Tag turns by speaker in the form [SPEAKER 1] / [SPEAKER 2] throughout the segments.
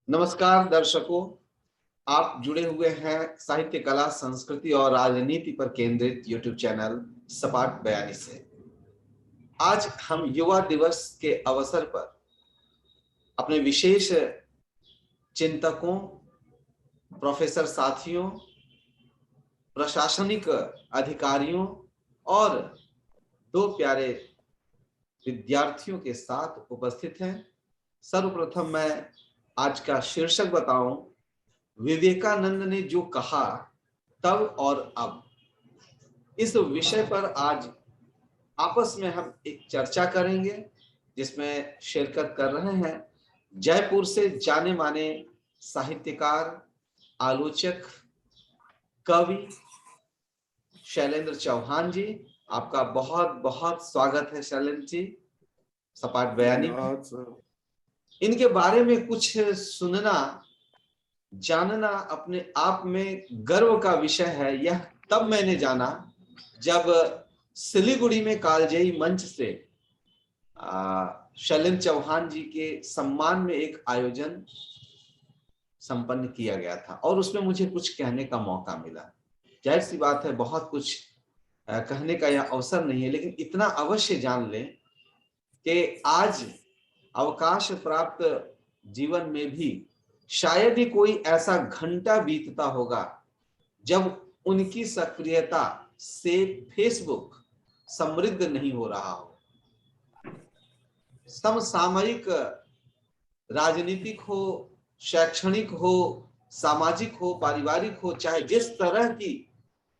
[SPEAKER 1] नमस्कार दर्शकों, आप जुड़े हुए हैं साहित्य कला संस्कृति और राजनीति पर केंद्रित यूट्यूब चैनल सपाट बयानी से। आज हम युवा दिवस के अवसर पर अपने विशेष चिंतकों, प्रोफेसर साथियों, प्रशासनिक अधिकारियों और दो प्यारे विद्यार्थियों के साथ उपस्थित हैं। सर्वप्रथम मैं आज का शीर्षक बताऊं, विवेकानंद ने जो कहा तब और अब। इस विषय पर आज आपस में हम एक चर्चा करेंगे, जिसमें शिरकत कर रहे हैं जयपुर से जाने माने साहित्यकार, आलोचक, कवि शैलेंद्र चौहान जी। आपका बहुत बहुत स्वागत है शैलेंद्र जी सपाट बयानी। इनके बारे में कुछ सुनना जानना अपने आप में गर्व का विषय है। यह तब मैंने जाना जब सिलीगुड़ी में कालजयी मंच से शैलेंद्र चौहान जी के सम्मान में एक आयोजन संपन्न किया गया था और उसमें मुझे कुछ कहने का मौका मिला। जाहिर सी बात है, बहुत कुछ कहने का यह अवसर नहीं है, लेकिन इतना अवश्य जान लें कि आज अवकाश प्राप्त जीवन में भी शायद ही कोई ऐसा घंटा बीतता होगा जब उनकी सक्रियता से फेसबुक समृद्ध नहीं हो रहा हो। समसामयिक, राजनीतिक हो, शैक्षणिक हो, सामाजिक हो, पारिवारिक हो, चाहे जिस तरह की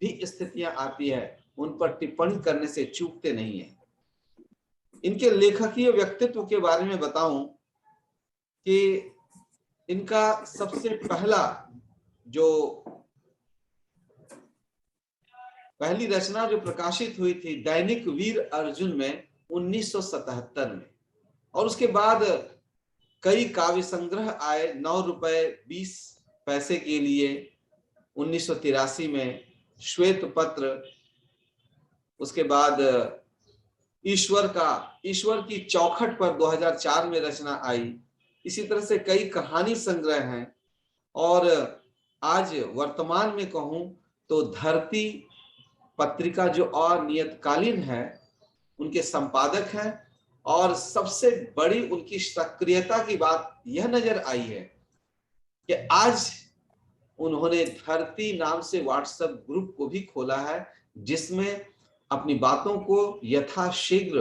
[SPEAKER 1] भी स्थितियां आती है, उन पर टिप्पणी करने से चूकते नहीं है। इनके लेखकीय व्यक्तित्व के बारे में बताऊं कि इनका सबसे पहली रचना जो प्रकाशित हुई थी दैनिक वीर अर्जुन में 1977 में, और उसके बाद कई काव्य संग्रह आए 9 रुपए 20 पैसे के लिए 1983 में, श्वेत पत्र, उसके बाद ईश्वर की चौखट पर 2004 में रचना आई। इसी तरह से कई कहानी संग्रह हैं और आज वर्तमान में कहूं तो धरती पत्रिका जो अनियतकालीन है उनके संपादक हैं। और सबसे बड़ी उनकी सक्रियता की बात यह नजर आई है कि आज उन्होंने धरती नाम से व्हाट्सएप ग्रुप को भी खोला है, जिसमें अपनी बातों को यथाशीघ्र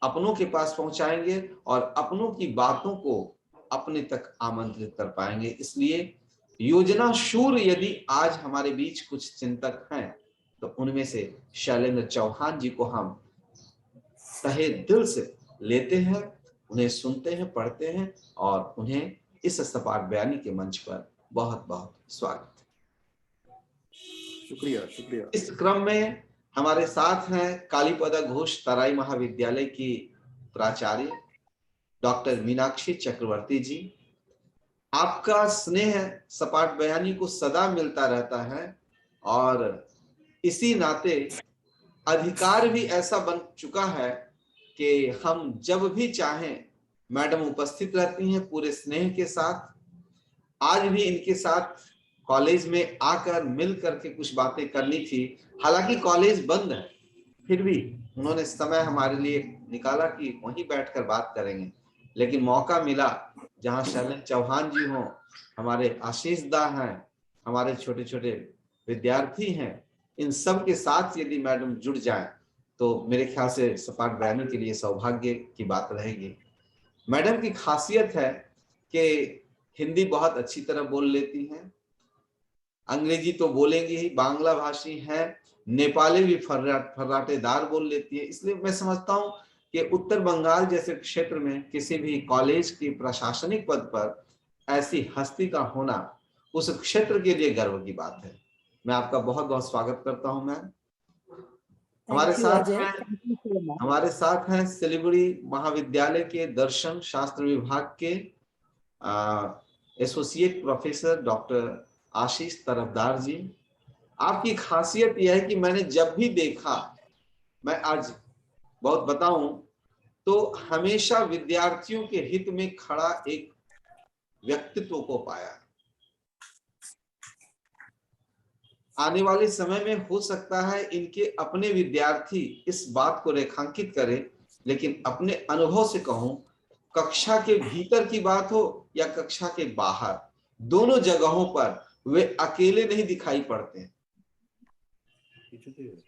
[SPEAKER 1] अपनों के पास पहुंचाएंगे और अपनों की बातों को अपने तक आमंत्रित कर पाएंगे। इसलिए योजना शूर यदि आज हमारे बीच कुछ चिंतक हैं तो उनमें से शैलेंद्र चौहान जी को हम तहे दिल से लेते हैं, उन्हें सुनते हैं, पढ़ते हैं और उन्हें इस सपाट बयानी के मंच पर बहुत बहुत स्वागत।
[SPEAKER 2] शुक्रिया।
[SPEAKER 1] इस क्रम में हमारे साथ हैं कालीपदा घोष तराई महाविद्यालय की प्राचार्य डॉक्टर मीनाक्षी चक्रवर्ती जी। आपका स्नेह सपाट बयानी को सदा मिलता रहता है और इसी नाते अधिकार भी ऐसा बन चुका है कि हम जब भी चाहें मैडम उपस्थित रहती हैं पूरे स्नेह के साथ। आज भी इनके साथ कॉलेज में आकर मिल करके कुछ बातें करनी थी, हालांकि कॉलेज बंद है, फिर भी उन्होंने समय हमारे लिए निकाला कि वहीं बैठकर बात करेंगे। लेकिन मौका मिला जहां शैलेंद्र चौहान जी हों, हमारे आशीष दा हैं, हमारे छोटे छोटे विद्यार्थी हैं, इन सब के साथ यदि मैडम जुड़ जाएं तो मेरे ख्याल से सपाट बयानी के लिए सौभाग्य की बात रहेगी। मैडम की खासियत है कि हिंदी बहुत अच्छी तरह बोल लेती हैं, अंग्रेजी तो बोलेंगी ही, बांग्ला भाषी हैं, नेपाली भी फर्राटेदार बोल लेती है। इसलिए मैं समझता हूं कि उत्तर बंगाल जैसे क्षेत्र में किसी भी कॉलेज की प्रशासनिक पद पर ऐसी हस्ती का होना उस क्षेत्र के लिए गर्व की बात है। मैं आपका बहुत बहुत स्वागत करता हूं। मैम हमारे साथ हैं सिलीगुड़ी महाविद्यालय के दर्शन शास्त्र विभाग के एसोसिएट प्रोफेसर डॉक्टर आशीष तरफदार जी। आपकी खासियत यह है कि मैंने जब भी देखा, मैं आज बहुत बताऊं तो हमेशा विद्यार्थियों के हित में खड़ा एक व्यक्तित्व को पाया। आने वाले समय में हो सकता है इनके अपने विद्यार्थी इस बात को रेखांकित करें, लेकिन अपने अनुभव से कहूं, कक्षा के भीतर की बात हो या कक्षा के बाहर, दोनों जगहों पर वे अकेले नहीं दिखाई पड़ते।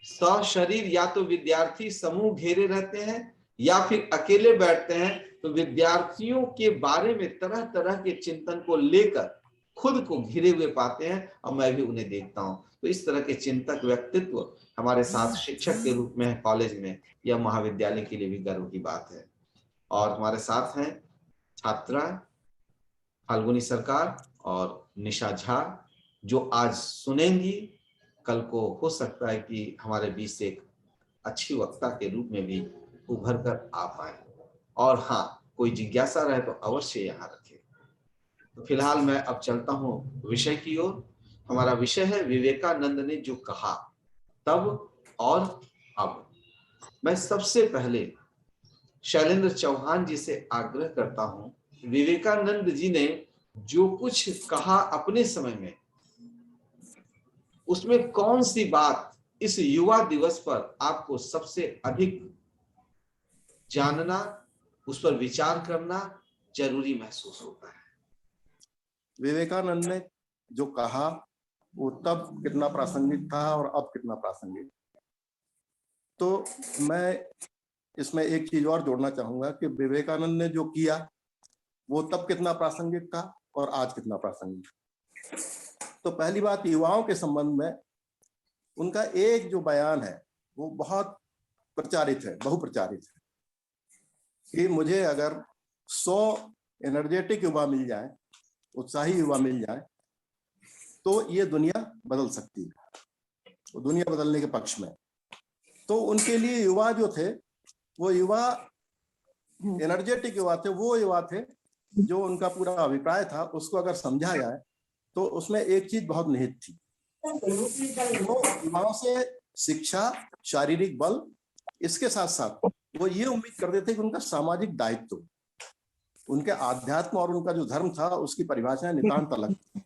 [SPEAKER 1] सशरीर या तो विद्यार्थी समूह घेरे रहते हैं या फिर अकेले बैठते हैं, तो विद्यार्थियों के बारे में तरह तरह के चिंतन को लेकर खुद को घिरे हुए पाते हैं, और मैं भी उन्हें देखता हूं। तो इस तरह के चिंतक व्यक्तित्व हमारे साथ शिक्षक के रूप में है कॉलेज में, यह महाविद्यालय के लिए भी गर्व की बात है। और हमारे साथ हैं छात्रा फाल्गुनी सरकार और निशा झा, जो आज सुनेंगी, कल को हो सकता है कि हमारे बीच से एक अच्छी वक्ता के रूप में भी उभर कर आ पाए। और हाँ, कोई जिज्ञासा रहे तो अवश्य यहाँ रखें। तो फिलहाल मैं अब चलता हूँ विषय की ओर। हमारा विषय है विवेकानंद ने जो कहा तब और अब। मैं सबसे पहले शैलेंद्र चौहान जी से आग्रह करता हूं, विवेकानंद जी ने जो कुछ कहा अपने समय में, उसमें कौन सी बात इस युवा दिवस पर आपको सबसे अधिक जानना, उस पर विचार करना जरूरी महसूस होता है?
[SPEAKER 2] विवेकानंद ने जो कहा वो तब कितना प्रासंगिक था और अब कितना प्रासंगिक। तो मैं इसमें एक चीज और जोड़ना चाहूंगा कि विवेकानंद ने जो किया वो तब कितना प्रासंगिक था और आज कितना प्रासंगिक। तो पहली बात, युवाओं के संबंध में उनका एक जो बयान है वो बहुत प्रचारित है, बहुप्रचारित है, कि मुझे अगर 100 एनर्जेटिक युवा मिल जाए, उत्साही युवा मिल जाए, तो ये दुनिया बदल सकती है, तो दुनिया बदलने के पक्ष में। तो उनके लिए युवा जो थे, वो युवा एनर्जेटिक युवा थे, वो युवा थे जो उनका पूरा अभिप्राय था उसको अगर समझा जाए तो उसमें एक चीज बहुत निहित थी। वो युवाओं से शिक्षा, शारीरिक बल, इसके साथ साथ वो ये उम्मीद करते थे कि उनका सामाजिक दायित्व, उनके आध्यात्म और उनका जो धर्म था उसकी परिभाषाएं नितांत अलग थी।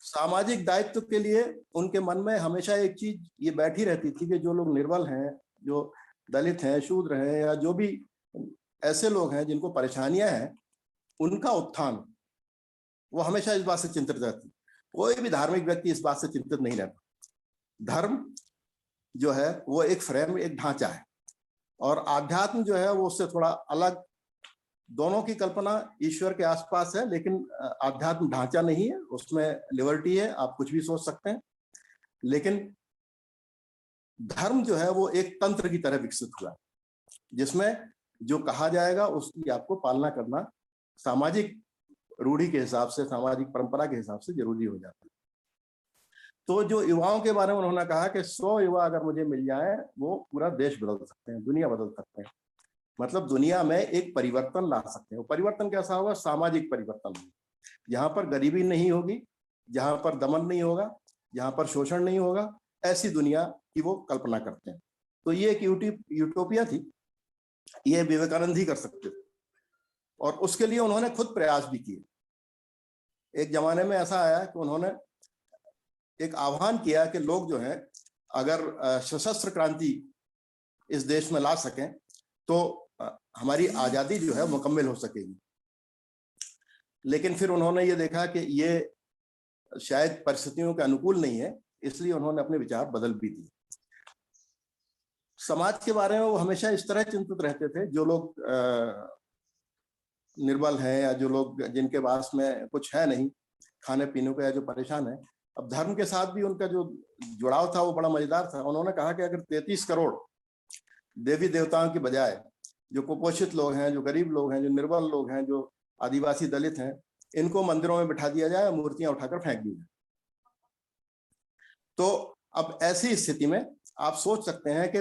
[SPEAKER 2] सामाजिक दायित्व के लिए उनके मन में हमेशा एक चीज ये बैठी रहती थी कि जो लोग निर्बल हैं, जो दलित हैं, शूद्र हैं, या जो भी ऐसे लोग हैं जिनको परेशानियां हैं, उनका उत्थान, वो हमेशा इस बात से चिंतित रहती। कोई भी धार्मिक व्यक्ति इस बात से चिंतित नहीं रहता। धर्म जो है वो एक फ्रेम, एक ढांचा है, और आध्यात्म जो है वो उससे थोड़ा अलग। दोनों की कल्पना ईश्वर के आसपास है, लेकिन आध्यात्म ढांचा नहीं है, उसमें लिबर्टी है, आप कुछ भी सोच सकते हैं। लेकिन धर्म जो है वो एक तंत्र की तरह विकसित हुआ, जिसमें जो कहा जाएगा उसकी आपको पालना करना सामाजिक रूढ़ी के हिसाब से, सामाजिक परंपरा के हिसाब से जरूरी हो जाता है। तो जो युवाओं के बारे में उन्होंने कहा कि 100 युवा अगर मुझे मिल जाए, वो पूरा देश बदल सकते हैं, दुनिया बदल सकते हैं, मतलब दुनिया में एक परिवर्तन ला सकते हैं। वो परिवर्तन कैसा होगा? सामाजिक परिवर्तन, जहां पर गरीबी नहीं होगी, जहां पर दमन नहीं होगा, जहां पर शोषण नहीं होगा, ऐसी दुनिया की वो कल्पना करते हैं। तो ये एक यूटोपिया थी, ये विवेकानंद ही कर सकते थे, और उसके लिए उन्होंने खुद प्रयास भी किए। एक जमाने में ऐसा आया कि उन्होंने एक आह्वान किया कि लोग जो हैं, अगर सशस्त्र क्रांति इस देश में ला सकें तो हमारी आजादी जो है मुकम्मल हो सकेगी। लेकिन फिर उन्होंने ये देखा कि ये शायद परिस्थितियों के अनुकूल नहीं है, इसलिए उन्होंने अपने विचार बदल भी दिए। समाज के बारे में वो हमेशा इस तरह चिंतित रहते थे, जो लोग निर्बल हैं या जो लोग जिनके पास में कुछ है नहीं खाने पीने को, या जो परेशान है। अब धर्म के साथ भी उनका जो जुड़ाव था वो बड़ा मजेदार था। उन्होंने कहा कि अगर 33 करोड़ देवी देवताओं की बजाय जो कुपोषित लोग हैं, जो गरीब लोग हैं, जो निर्बल लोग हैं, जो आदिवासी दलित हैं, इनको मंदिरों में बिठा दिया जाए, मूर्तियां उठाकर फेंक दी जाए। तो अब ऐसी स्थिति में आप सोच सकते हैं कि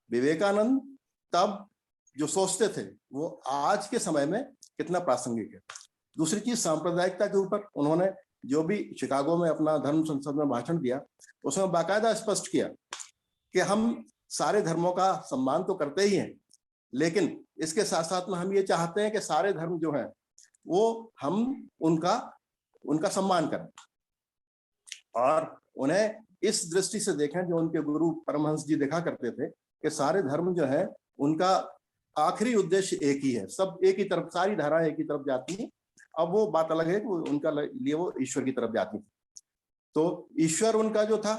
[SPEAKER 2] विवेकानंद तब जो सोचते थे वो आज के समय में कितना प्रासंगिक है। दूसरी चीज, सांप्रदायिकता के ऊपर उन्होंने जो भी शिकागो में अपना धर्म संसद में भाषण दिया, उसमें बाकायदा स्पष्ट किया कि हम सारे धर्मों का सम्मान तो करते ही हैं, लेकिन इसके साथ साथ में हम ये चाहते हैं कि सारे धर्म जो हैं वो हम उनका उनका सम्मान करें और उन्हें इस दृष्टि से देखें जो उनके गुरु परमहंस जी देखा करते थे कि सारे धर्म जो है उनका आखिरी उद्देश्य एक ही है, सब एक ही तरफ, सारी धाराएं एक ही तरफ जाती हैं। अब वो बात अलग है कि उनका लिए वो ईश्वर की तरफ जाती थी। तो ईश्वर उनका जो था,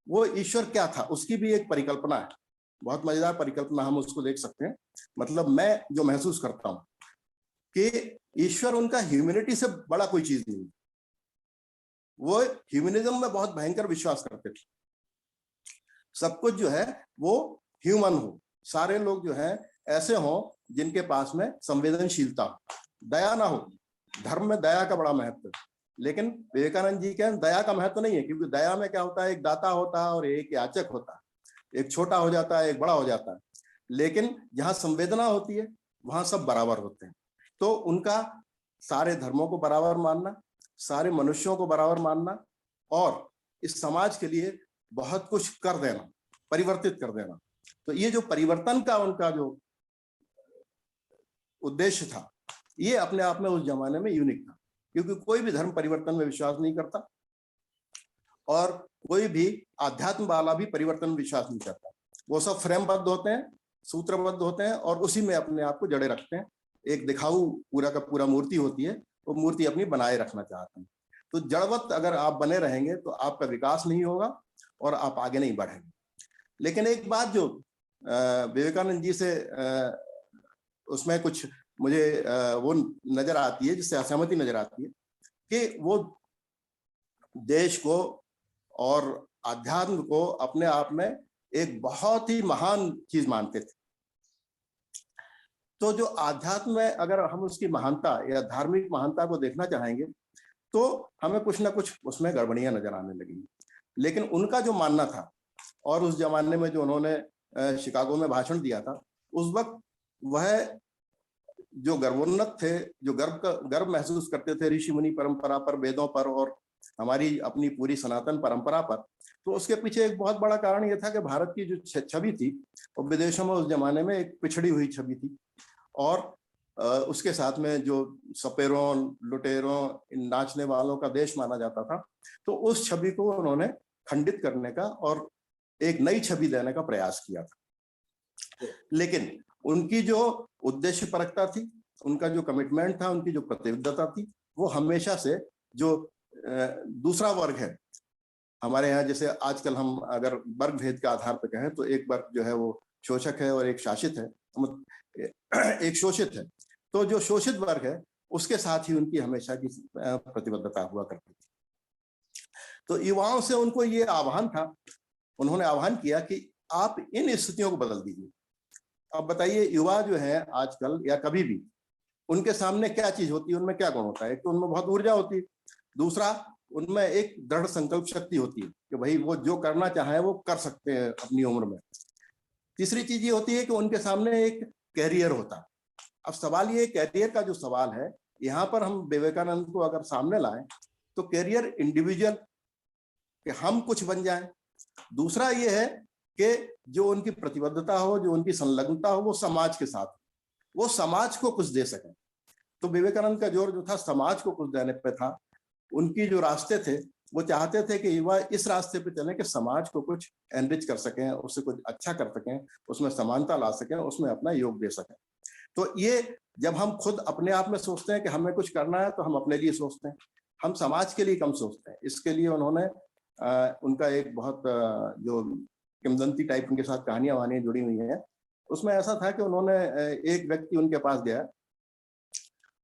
[SPEAKER 2] वो ईश्वर क्या था उसकी भी एक परिकल्पना है, बहुत मजेदार परिकल्पना, हम उसको देख सकते हैं। मतलब मैं जो महसूस करता हूं कि ईश्वर उनका ह्यूमैनिटी से बड़ा कोई चीज नहीं, वो ह्यूमनिज्म में बहुत भयंकर विश्वास करते थे। सब कुछ जो है वो ह्यूमन हो, सारे लोग जो है ऐसे हो जिनके पास में संवेदनशीलता हो, दया ना हो। धर्म में दया का बड़ा महत्व है, लेकिन विवेकानंद जी के दया का महत्व नहीं है, क्योंकि दया में क्या होता है, एक दाता होता है और एक याचक होता है, एक छोटा हो जाता है एक बड़ा हो जाता है। लेकिन जहां संवेदना होती है वहां सब बराबर होते हैं। तो उनका सारे धर्मों को बराबर मानना, सारे मनुष्यों को बराबर मानना और इस समाज के लिए बहुत कुछ कर देना, परिवर्तित कर देना। तो ये जो परिवर्तन का उनका जो उद्देश्य था, ये अपने आप में उस जमाने में यूनिक था, क्योंकि कोई भी धर्म परिवर्तन में विश्वास नहीं करता और कोई भी आध्यात्म वाला भी परिवर्तन में विश्वास नहीं करता। वो सब फ्रेमबद्ध होते हैं, सूत्रबद्ध होते हैं और उसी में अपने आप को जड़े रखते हैं। एक दिखाऊ पूरा का पूरा मूर्ति होती है, वो मूर्ति अपनी बनाए रखना चाहते हैं। तो जड़वत अगर आप बने रहेंगे तो आपका विकास नहीं होगा और आप आगे नहीं बढ़ेंगे। लेकिन एक बात जो विवेकानंद जी से उसमें कुछ मुझे वो नजर आती है, जिससे असहमति नजर आती है, कि वो देश को और आध्यात्म को अपने आप में एक बहुत ही महान चीज मानते थे। तो जो आध्यात्म में अगर हम उसकी महानता या धार्मिक महानता को देखना चाहेंगे तो हमें कुछ ना कुछ उसमें गड़बड़ियां नजर आने लगेंगी। लेकिन उनका जो मानना था और उस जमाने में जो उन्होंने शिकागो में भाषण दिया था, उस वक्त वह जो गर्वोन्नत थे, जो गर्व महसूस करते थे ऋषि मुनि परंपरा पर, वेदों पर और हमारी अपनी पूरी सनातन परंपरा पर, तो उसके पीछे एक बहुत बड़ा कारण यह था कि भारत की जो छवि थी वो विदेशों में उस जमाने में एक पिछड़ी हुई छवि थी और उसके साथ में जो सपेरों लुटेरों इन नाचने वालों का देश माना जाता था। तो उस छवि को उन्होंने खंडित करने का और एक नई छवि देने का प्रयास किया था। लेकिन उनकी जो उद्देश्य परकता थी, उनका जो कमिटमेंट था, उनकी जो प्रतिबद्धता थी, वो हमेशा से जो दूसरा वर्ग है हमारे यहाँ, जैसे आजकल हम अगर वर्ग भेद के आधार पर कहें तो एक वर्ग जो है वो शोषक है और एक शासित है, एक शोषित है। तो जो शोषित वर्ग है उसके साथ ही उनकी हमेशा की प्रतिबद्धता हुआ करती थी। तो युवाओं से उनको ये आह्वान था, उन्होंने आह्वान किया कि आप इन स्थितियों को बदल दीजिए। अब बताइए, युवा जो है आजकल या कभी भी, उनके सामने क्या चीज होती है, उनमें क्या गुण होता है? एक तो उनमें बहुत ऊर्जा होती है, दूसरा उनमें एक दृढ़ संकल्प शक्ति होती है कि भाई वो जो करना चाहे वो कर सकते हैं अपनी उम्र में। तीसरी चीज ये होती है कि उनके सामने एक कैरियर होता है। अब सवाल ये, कैरियर का जो सवाल है, यहाँ पर हम विवेकानंद को अगर सामने लाएं तो कैरियर इंडिविजुअल कि हम कुछ बन जाएं, दूसरा ये है कि जो उनकी प्रतिबद्धता हो, जो उनकी संलग्नता हो, वो समाज के साथ, वो समाज को कुछ दे सकें। तो विवेकानंद का जोर जो था समाज को कुछ देने पे था। उनकी जो रास्ते थे वो चाहते थे कि युवा इस रास्ते पे चलें कि समाज को कुछ एनरिच कर सकें, उससे कुछ अच्छा कर सकें, उसमें समानता ला सकें, उसमें अपना योग दे सकें। तो ये जब हम खुद अपने आप में सोचते हैं कि हमें कुछ करना है तो हम अपने लिए सोचते हैं, हम समाज के लिए कम सोचते हैं। इसके लिए उन्होंने उनका एक बहुत जो किंवदंती टाइप उनके साथ कहानियां वहानियां जुड़ी हुई हैं, उसमें ऐसा था कि उन्होंने एक व्यक्ति उनके पास गया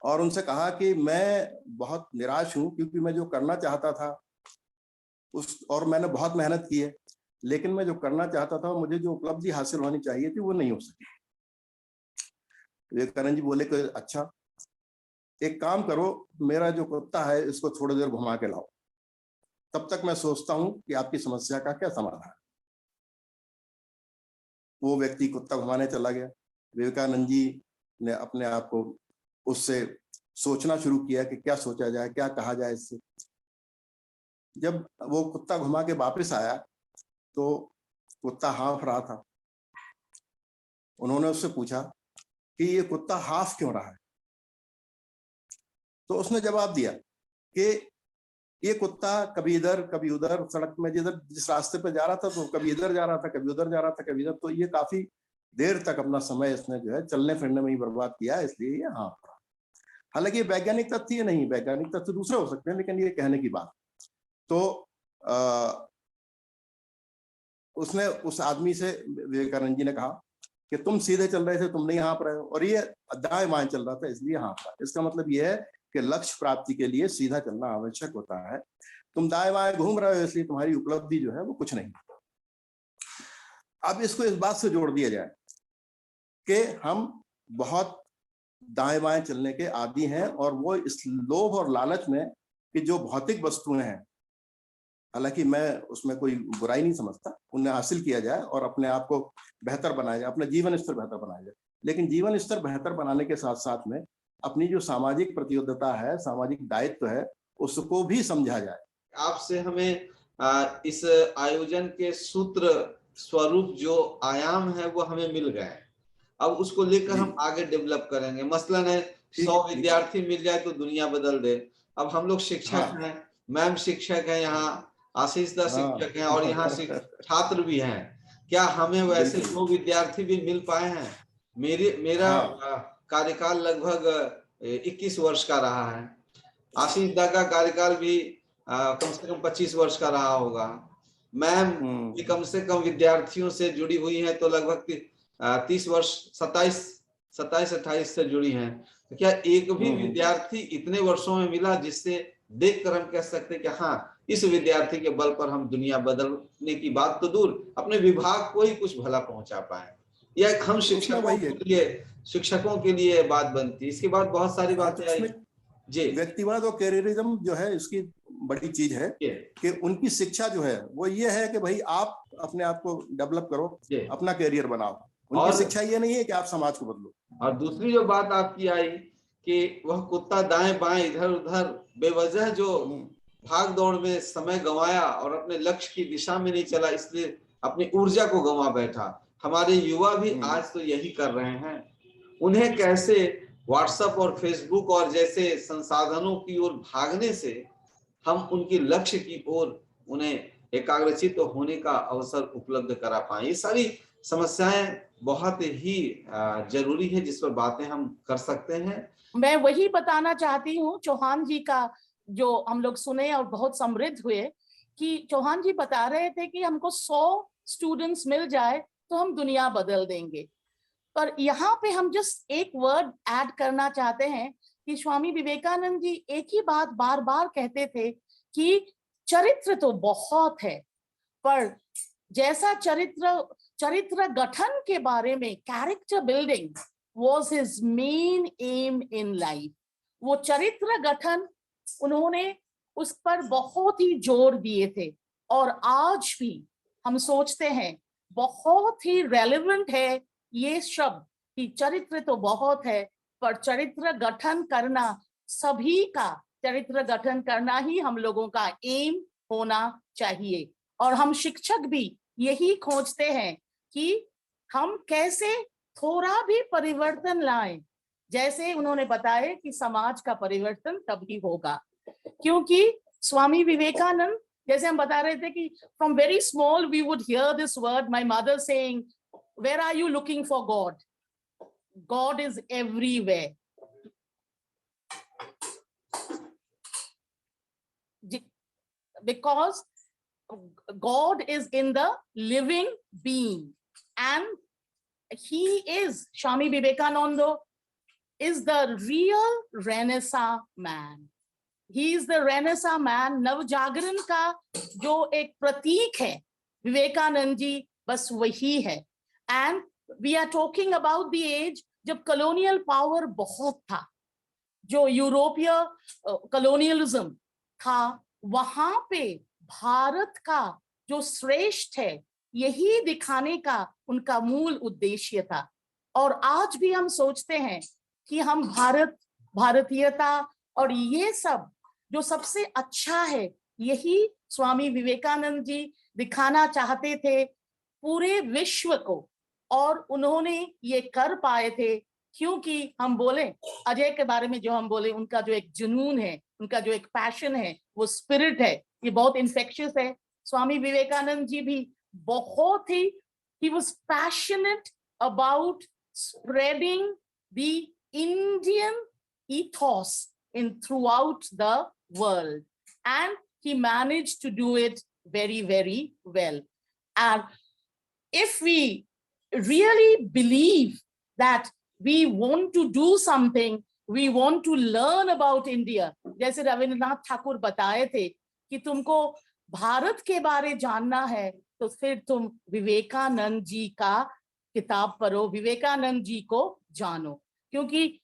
[SPEAKER 2] और उनसे कहा कि मैं बहुत निराश हूं क्योंकि मैं जो करना चाहता था उस, और मैंने बहुत मेहनत की है, लेकिन मैं जो करना चाहता था, मुझे जो उपलब्धि हासिल होनी चाहिए थी वो नहीं हो सकी। विवेकानंद जी बोले कि अच्छा एक काम करो, मेरा जो कुत्ता है इसको थोड़ी देर घुमा के लाओ, तब तक मैं सोचता हूं कि आपकी समस्या का क्या समाधान है। वो व्यक्ति कुत्ता घुमाने चला गया। विवेकानंद जी ने अपने आप को उससे सोचना शुरू किया कि क्या सोचा जाए, क्या कहा जाए इससे। जब वो कुत्ता घुमा के वापस आया तो कुत्ता हाँफ रहा था। उन्होंने उससे पूछा कि ये कुत्ता हाफ क्यों रहा है? तो उसने जवाब दिया कि ये कुत्ता कभी इधर कभी उधर, सड़क में जिस रास्ते पे जा रहा था तो कभी इधर जा रहा था, कभी उधर जा रहा था, कभी इधर, तो ये काफी देर तक अपना समय इसने जो है चलने फिरने में ही बर्बाद किया, इसलिए ये हाँ पड़ा। हालांकि ये वैज्ञानिक तथ्य नहीं, वैज्ञानिक तथ्य दूसरे हो सकते हैं, लेकिन ये कहने की बात। तो उसने उस आदमी से, विवेकानंद जी ने कहा कि तुम सीधे चल रहे थे, तुम नहीं हाँप रहे हो, और ये दाएं बाएं चल रहा था इसलिए हाँप रहा। इसका मतलब ये है कि लक्ष्य प्राप्ति के लिए सीधा चलना आवश्यक होता है। तुम दाएं बाएं घूम रहे हो इसलिए तुम्हारी उपलब्धि जो है वो कुछ नहीं। अब इसको इस बात से जोड़ दिया जाए कि हम बहुत दाएं बाएं चलने के आदी हैं, और वो इस लोभ और लालच में कि जो भौतिक वस्तुएं हैं, हालांकि मैं उसमें कोई बुराई नहीं समझता, उन्हें हासिल किया जाए और अपने आप को बेहतर बनाया जाए, अपना जीवन स्तर बेहतर बनाया जाए, लेकिन जीवन स्तर बेहतर बनाने के साथ साथ में अपनी जो सामाजिक प्रतिबद्धता है, सामाजिक दायित्व है, उसको भी समझा जाए।
[SPEAKER 1] आपसे हमें इस आयोजन के सूत्र स्वरूप जो आयाम है वो हमें मिल गए हैं। अब उसको लेकर हम आगे डेवलप करेंगे। मसलन है 100 विद्यार्थी मिल जाए तो दुनिया बदल दे। अब हम लोग शिक्षक हैं, मैम शिक्षक है, यहाँ आशीष दा शिक्षक हैं, और यहाँ छात्र भी हैं। क्या हमें वैसे 100 विद्यार्थी भी मिल पाए हैं? मेरा कार्यकाल लगभग 21 वर्ष का रहा है। आशीष दा का कार्यकाल भी कम से कम 25 वर्ष का रहा होगा। मैम भी कम से कम विद्यार्थियों से जुड़ी हुई है तो लगभग 30 वर्ष, 27-28 से जुड़ी हैं। तो क्या एक भी विद्यार्थी इतने वर्षों में मिला जिससे देखकर हम कह सकते हैं कि हाँ, इस विद्यार्थी के बल पर हम दुनिया बदलने की बात तो दूर, अपने विभाग को ही कुछ भला पहुंचा पाए? यह हम शिक्षकों के लिए बात बनती है। इसके बाद बहुत सारी बातें आई जी।
[SPEAKER 2] व्यक्तिवाद और कैरियरिज्म जो है, इसकी बड़ी चीज है कि उनकी शिक्षा जो है वो ये है कि भाई आप अपने आप को डेवलप करो, अपना कैरियर बनाओ। उनकी शिक्षा ये नहीं है कि आप समाज को बदलो।
[SPEAKER 1] और दूसरी जो बात आपकी आई कि वह कुत्ता दाएं बाएं इधर उधर बेवजह जो भाग दौड़ में समय गंवाया और अपने लक्ष्य की दिशा में नहीं चला, इसलिए अपनी ऊर्जा को गंवा बैठा। हमारे युवा भी आज तो यही कर रहे हैं। उन्हें कैसे व्हाट्सएप और फेसबुक और जैसे संसाधनों की ओर भागने से हम उनकी लक्ष्य की ओर उन्हें एकाग्रचित होने का अवसर उपलब्ध करा पाए। ये सारी समस्याएं बहुत ही जरूरी है जिस पर बातें हम कर सकते हैं।
[SPEAKER 3] मैं वही बताना चाहती हूँ, चौहान जी का जो हम लोग सुने और बहुत समृद्ध हुए, कि चौहान जी बता रहे थे कि हमको 100 स्टूडेंट्स मिल जाए तो हम दुनिया बदल देंगे। पर यहाँ पे हम जस्ट एक वर्ड ऐड करना चाहते हैं कि स्वामी विवेकानंद जी एक ही बात बार बार कहते थे कि चरित्र तो बहुत है, पर जैसा चरित्र गठन के बारे में, character building was his main aim in life। वो चरित्र गठन उन्होंने उस पर बहुत ही जोर दिए थे, और आज भी हम सोचते हैं बहुत ही रेलेवेंट है ये शब्द कि चरित्र तो बहुत है, पर चरित्र गठन करना, सभी का चरित्र गठन करना ही हम लोगों का एम होना चाहिए। और हम शिक्षक भी यही खोजते हैं कि हम कैसे थोड़ा भी परिवर्तन लाएं। जैसे उन्होंने बताया कि समाज का परिवर्तन तभी होगा, क्योंकि स्वामी विवेकानंद, जैसे हम बता रहे थे कि from very small we would hear this word, my mother saying, where are you looking for God? God is everywhere. Because God is in the living being, and he is, Swami Vivekananda is the real Renaissance man. He is the Renaissance man। नवजागरण का जो एक प्रतीक है विवेकानंद जी, बस वही है। And we are talking about the age जब colonial power बहुत था, जो यूरोपीय colonialism था, वहां पे भारत का जो श्रेष्ठ है यही दिखाने का उनका मूल उद्देश्य था। और आज भी हम सोचते हैं कि हम भारतीयता और ये सब जो सबसे अच्छा है, यही स्वामी विवेकानंद जी दिखाना चाहते थे पूरे विश्व को, और उन्होंने ये कर पाए थे क्योंकि हम बोले अजय के बारे में, जो हम बोले उनका जो एक जुनून है, उनका जो एक पैशन है, वो स्पिरिट है, ये बहुत इन्फेक्शियस है। स्वामी विवेकानंद जी भी बहुत ही, he was passionate about spreading the Indian ethos in throughout the world, and he managed to do it very, very well. And if we really believe that we want to do something, we want to learn about India, जैसे रविंद्रनाथ ठाकुर बताए थे कि तुमको भारत के बारे जानना है तो फिर तुम विवेकानंद जी का किताब पढ़ो, विवेकानंद जी को जानो, क्योंकि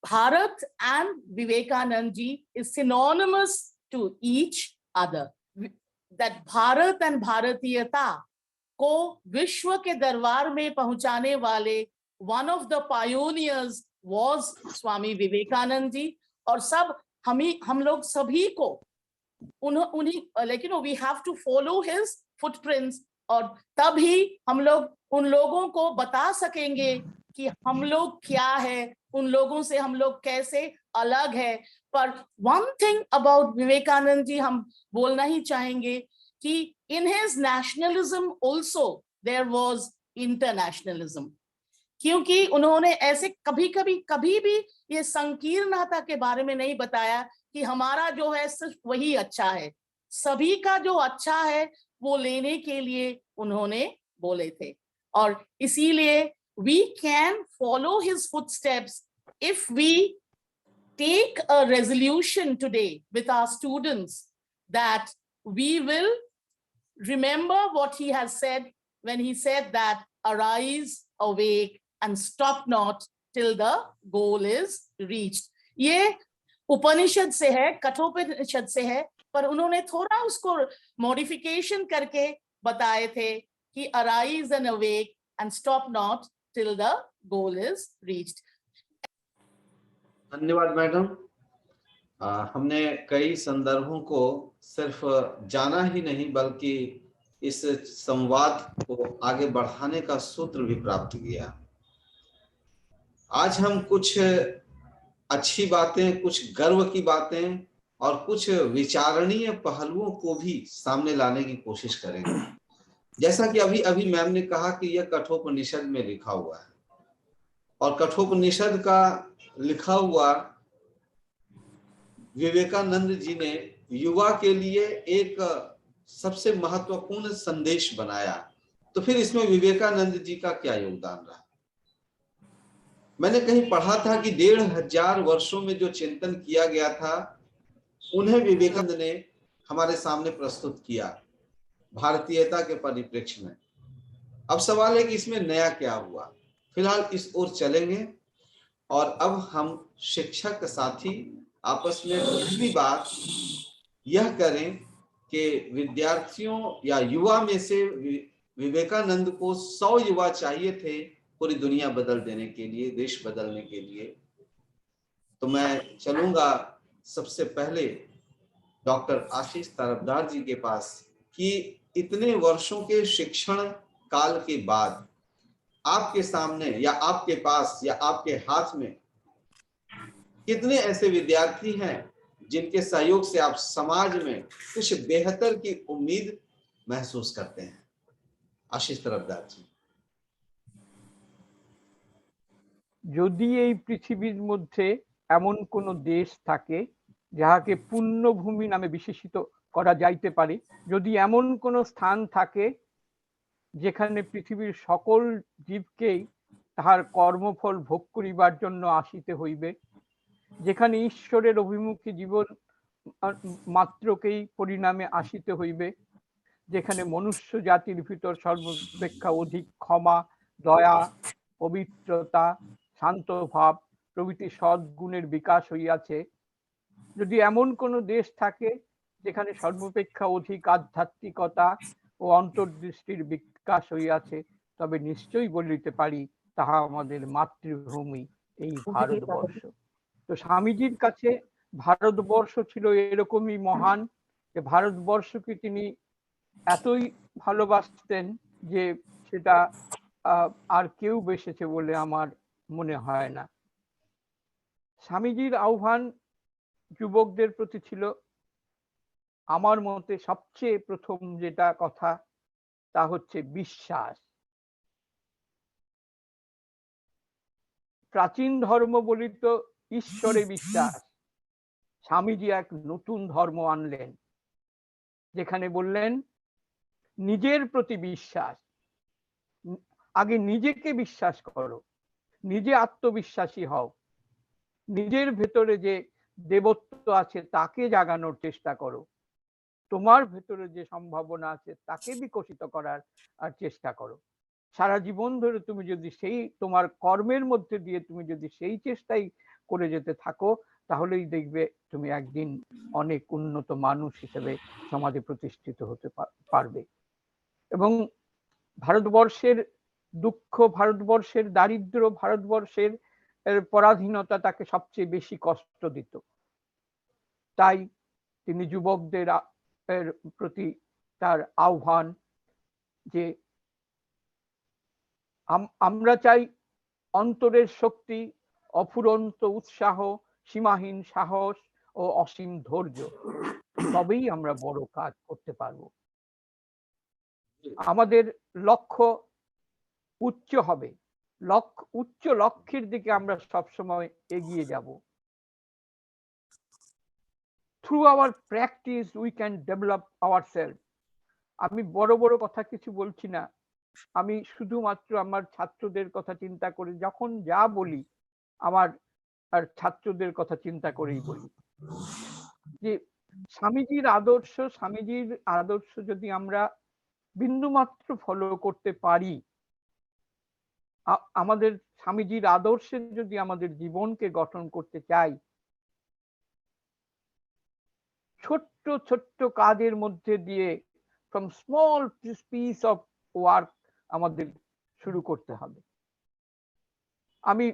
[SPEAKER 3] Bharat and Vivekanand ji is synonymous to each other. That Bharat and भारतीयता को विश्व के दरबार में पहुंचाने वाले one of the pioneers was Swami Vivekananda ji. और सब हम लोग सभी को उन्हीं, लेकिन we have to follow his footprints, और तभी हम लोग उन लोगों को बता सकेंगे कि हम लोग क्या है, उन लोगों से हम लोग कैसे अलग है। पर one thing about Vivekananda ji हम बोलना ही चाहेंगे कि in his nationalism also there was internationalism, क्योंकि उन्होंने ऐसे कभी भी ये संकीर्णता के बारे में नहीं बताया कि हमारा जो है सिर्फ वही अच्छा है, सभी का जो अच्छा है वो लेने के लिए उन्होंने बोले थे। और इसीलिए we can follow his footsteps if we take a resolution today with our students that we will remember what he has said when he said that arise, awake and stop not till the goal is reached. ये उपनिषद से है, कठोपनिषद से है, पर उन्होंने थोड़ा उसको modification करके बताए थे कि arise and awake and stop not till the goal is reached.
[SPEAKER 1] धन्यवाद मैडम। हमने कई संदर्भों को सिर्फ जाना ही नहीं बल्कि इस संवाद को आगे बढ़ाने का सूत्र भी प्राप्त किया। आज हम कुछ अच्छी बातें, कुछ गर्व की बातें और कुछ विचारणीय पहलुओं को भी सामने लाने की कोशिश करेंगे। जैसा कि अभी मैम ने कहा कि यह कठोपनिषद में लिखा हुआ है, और कठोपनिषद का लिखा हुआ विवेकानंद जी ने युवा के लिए एक सबसे महत्वपूर्ण संदेश बनाया, तो फिर इसमें विवेकानंद जी का क्या योगदान रहा? मैंने कहीं पढ़ा था कि 1500 वर्षों में जो चिंतन किया गया था उन्हें विवेकानंद ने हमारे सामने प्रस्तुत किया भारतीयता के परिप्रेक्ष्य में। अब सवाल है कि इसमें नया क्या हुआ। फिलहाल इस ओर चलेंगे और अब हम शिक्षक साथी आपस में पहली बात यह करें कि विद्यार्थियों या युवा में से विवेकानंद को 100 युवा चाहिए थे पूरी दुनिया बदल देने के लिए, देश बदलने के लिए। तो मैं चलूंगा सबसे पहले डॉक्टर आशीष तरफदार जी के पास कि इतने वर्षों के शिक्षण काल के बाद आपके सामने या आपके पास या आपके हाथ में कितने ऐसे विद्यार्थी हैं जिनके सहयोग से आप समाज में कुछ बेहतर की उम्मीद महसूस करते हैं? आशीष तरफदार जी।
[SPEAKER 4] যদি এই পৃথিবীর মধ্যে এমন কোনো দেশ থাকে যাহাকে পুণ্যভূমি নামে বিশেষিত করা যাইতে পারে, যদি এমন কোনো স্থান থাকে যেখানে পৃথিবীর সকল জীবকেই তাহার কর্মফল ভোগ করিবার জন্য আসিতে হইবে, যেখানে ঈশ্বরের অভিমুখী জীবন মাত্রকেই পরিণামে আসিতে হইবে, যেখানে মনুষ্য জাতির ভিতর সর্বাপেক্ষা অধিক ক্ষমা, দয়া, পবিত্রতা, শান্ত ভাব প্রভৃতি সদ্গুণের বিকাশ হইয়াছে, যদি এমন কোনো দেশ থাকে যেখানে সর্বাপেক্ষা অধিক আধ্যাত্মিকতা ও অন্তর্দৃষ্টির বিকাশ হইয়াছে, তবে নিশ্চয়ই বলিতে পারি তাহা আমাদের মাতৃভূমি এই ভারতবর্ষ। তো স্বামীজির কাছে ভারতবর্ষ ছিল এরকমই মহান যে ভারতবর্ষকে তিনি এতই ভালোবাসতেন যে সেটা আর কেউ বেসেছে বলে আমার মনে হয় না। স্বামীজির আহ্বান যুবকদের প্রতি ছিল আমার মতে সবচেয়ে প্রথম যেটা কথা তা হচ্ছে বিশ্বাস। প্রাচীন ধর্ম বলিত ঈশ্বরে বিশ্বাস, স্বামীজি এক নতুন ধর্ম আনলেন যেখানে বললেন নিজের প্রতি বিশ্বাস। আগে নিজেকে বিশ্বাস করো, নিজে আত্মবিশ্বাসী হও, নিজের ভেতরে যে দেবত্ব আছে তাকে জাগানোর চেষ্টা করো, তোমার ভেতরে যে সম্ভাবনা আছে তাকে বিকশিত করার চেষ্টা করো। সারা জীবন ধরে তুমি যদি সেই তোমার কর্মের মধ্যে দিয়ে তুমি যদি সেই চেষ্টাই করে যেতে থাকো, তাহলেই দেখবে তুমি একদিন অনেক উন্নত মানুষ হিসেবে সমাজে প্রতিষ্ঠিত হতে পারবে। এবং ভারতবর্ষের দুঃখ, ভারতবর্ষের দারিদ্র, ভারতবর্ষের পরাধীনতা তাকে সবচেয়ে বেশি কষ্ট দিত। তাই তিনি যুবকদের প্রতি তার আহ্বান যে আমরা চাই অন্তরের শক্তি, অফুরন্ত উৎসাহ, সীমাহীন সাহস ও অসীম ধৈর্য, তবেই আমরা বড় কাজ করতে পারব। আমাদের লক্ষ্য উচ্চ হবে, উচ্চ লক্ষ্যের দিকে আমরা সবসময় এগিয়ে যাব। Through hour practice we can develop ourself. আমি বড় বড় কথা কিছু বলছি না, আমি শুধুমাত্র আমার ছাত্রদের কথা চিন্তা করে যখন যা বলি আমার আর ছাত্রদের কথা চিন্তা করেই বলি। যে স্বামীজির আদর্শ যদি আমরা বিন্দুমাত্র ফলো করতে পারি, আমাদের স্বামীজির আদর্শে যদি আমাদের জীবনকে গঠন করতে চাই, ছোট্ট ছোট্ট কাজের মধ্যে দিয়ে from small piece of work আমাদের শুরু করতে হবে। আমি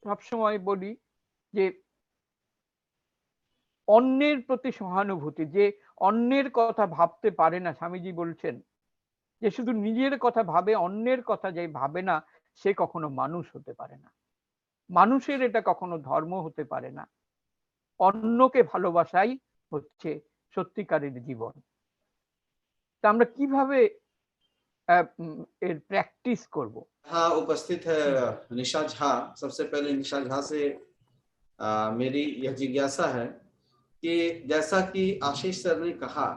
[SPEAKER 4] সবসময় বলি যে অন্যের প্রতি সহানুভূতি, যে অন্যের কথা ভাবতে পারে না, স্বামীজি বলছেন যে শুধু নিজের কথা ভাবে, অন্যের কথা যে ভাবে না সে কখনো মানুষ হতে পারে না। মানুষের এটা কখনো ধর্ম হতে পারে না। অন্যকে ভালোবাসাই হচ্ছে সত্যিকারের জীবন। তা আমরা কিভাবে এর প্র্যাকটিস করব?
[SPEAKER 1] हाँ, उपस्थित है निशा झा। सबसे पहले निशा झा से मेरी यह जिज्ञासा है कि जैसा कि आशीष सर ने कहा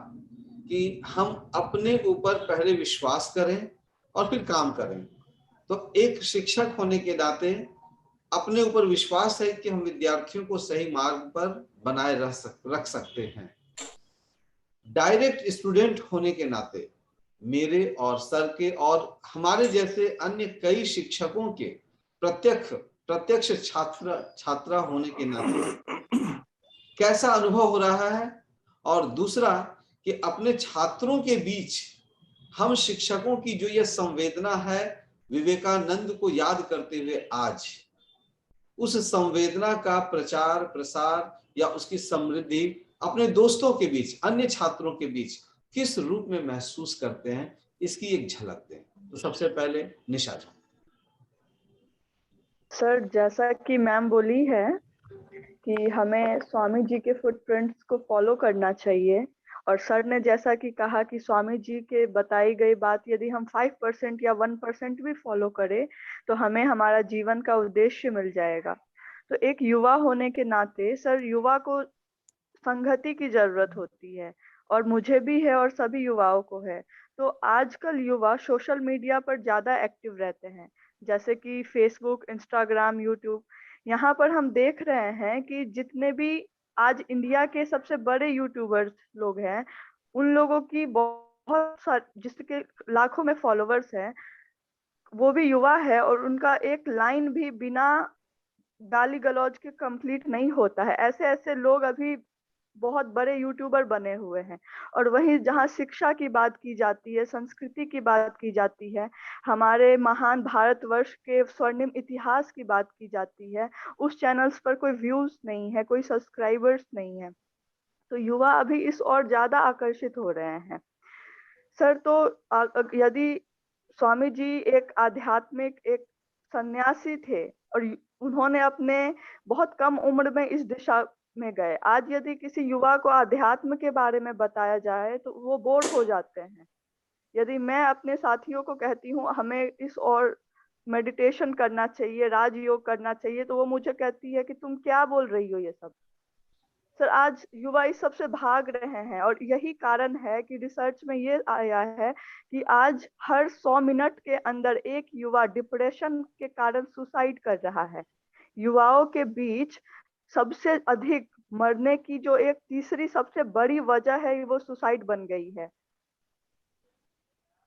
[SPEAKER 1] कि हम अपने ऊपर पहले विश्वास करें और फिर काम करें, तो एक शिक्षक होने के नाते अपने ऊपर विश्वास है कि हम विद्यार्थियों को सही मार्ग पर बनाए रख सकते हैं। डायरेक्ट स्टूडेंट होने के नाते मेरे और सर के और हमारे जैसे अन्य कई शिक्षकों के प्रत्यक्ष छात्रा होने के नाते कैसा अनुभव हो रहा है, और दूसरा कि अपने छात्रों के बीच हम शिक्षकों की जो यह संवेदना है विवेकानंद को याद करते हुए आज उस संवेदना का प्रचार प्रसार या उसकी समृद्धि अपने दोस्तों के बीच, अन्य छात्रों के बीच किस रूप में महसूस करते हैं, इसकी एक झलक दें। तो सबसे पहले निशा जी।
[SPEAKER 5] सर, जैसा कि मैम बोली है कि हमें स्वामी जी के फुटप्रिंट्स को फॉलो करना चाहिए, और सर ने जैसा कि कहा कि स्वामी जी के बताई गई बात यदि हम 5% या 1% भी फॉलो करें तो हमें हमारा जीवन का उद्देश्य मिल जाएगा। तो एक युवा होने के नाते सर, युवा को संगति की जरूरत होती है, और मुझे भी है और सभी युवाओं को है। तो आजकल युवा सोशल मीडिया पर ज्यादा एक्टिव रहते हैं, जैसे कि फेसबुक, इंस्टाग्राम, यूट्यूब। यहाँ पर हम देख रहे हैं कि जितने भी आज इंडिया के सबसे बड़े यूट्यूबर्स लोग हैं, उन लोगों की बहुत सारे, जिसके लाखों में फॉलोवर्स हैं, वो भी युवा है, और उनका एक लाइन भी बिना गाली गलौज के कंप्लीट नहीं होता है। ऐसे ऐसे लोग अभी बहुत बड़े यूट्यूबर बने हुए हैं। और वहीं जहां शिक्षा की बात की जाती है, संस्कृति की बात की जाती है, हमारे महान भारतवर्ष के स्वर्णिम इतिहास की बात की जाती है, उस चैनल्स पर कोई व्यूज नहीं है, कोई सब्सक्राइबर्स नहीं है। तो युवा अभी इस ओर ज्यादा आकर्षित हो रहे हैं सर। तो यदि स्वामी जी एक आध्यात्मिक एक सन्यासी थे और उन्होंने अपने बहुत कम उम्र में इस दिशा में गए। आज यदि किसी युवा को आध्यात्म के बारे में बताया जाए तो वो बोर हो जाते हैं। यदि मैं अपने साथियों को कहती हूँ हमें इस और मेडिटेशन करना चाहिए, राजयोग करना चाहिए, तो वो मुझे कहती है कि तुम क्या बोल रही हो ये सब। सर, आज युवा इस सब से भाग रहे हैं और यही कारण है कि रिसर्च में ये आया है कि आज हर 100 मिनट के अंदर एक युवा डिप्रेशन के कारण सुसाइड कर रहा है। युवाओं के बीच सबसे अधिक मरने की जो एक तीसरी सबसे बड़ी वजह है वो सुसाइड बन गई है।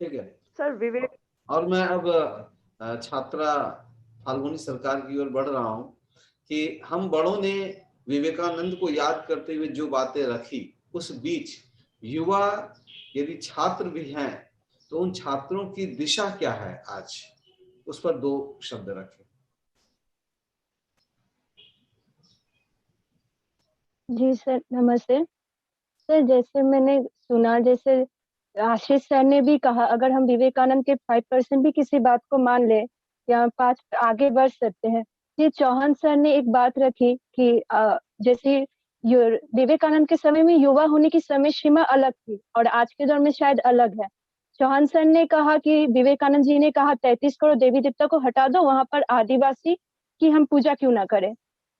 [SPEAKER 1] ठीक है
[SPEAKER 5] सर विवेक,
[SPEAKER 1] और मैं अब छात्रा फाल्गुनी सरकार की ओर बढ़ रहा हूं कि हम बड़ों ने विवेकानंद को याद करते हुए जो बातें रखी, उस बीच युवा यदि छात्र भी हैं तो उन छात्रों की दिशा क्या है आज, उस पर 2 शब्द रखें।
[SPEAKER 6] जी सर, नमस्ते सर। जैसे मैंने सुना, जैसे आशीष सर ने भी कहा, अगर हम विवेकानंद के 5% भी किसी बात को मान ले या 5 आगे बढ़ सकते हैं। ये चौहान सर ने एक बात रखी कि जैसे विवेकानंद के समय में युवा होने की समय सीमा अलग थी और आज के दौर में शायद अलग है। चौहान सर ने कहा कि विवेकानंद जी ने कहा 33 करोड़ देवी देवता को हटा दो, वहां पर आदिवासी की हम पूजा क्यों ना करें।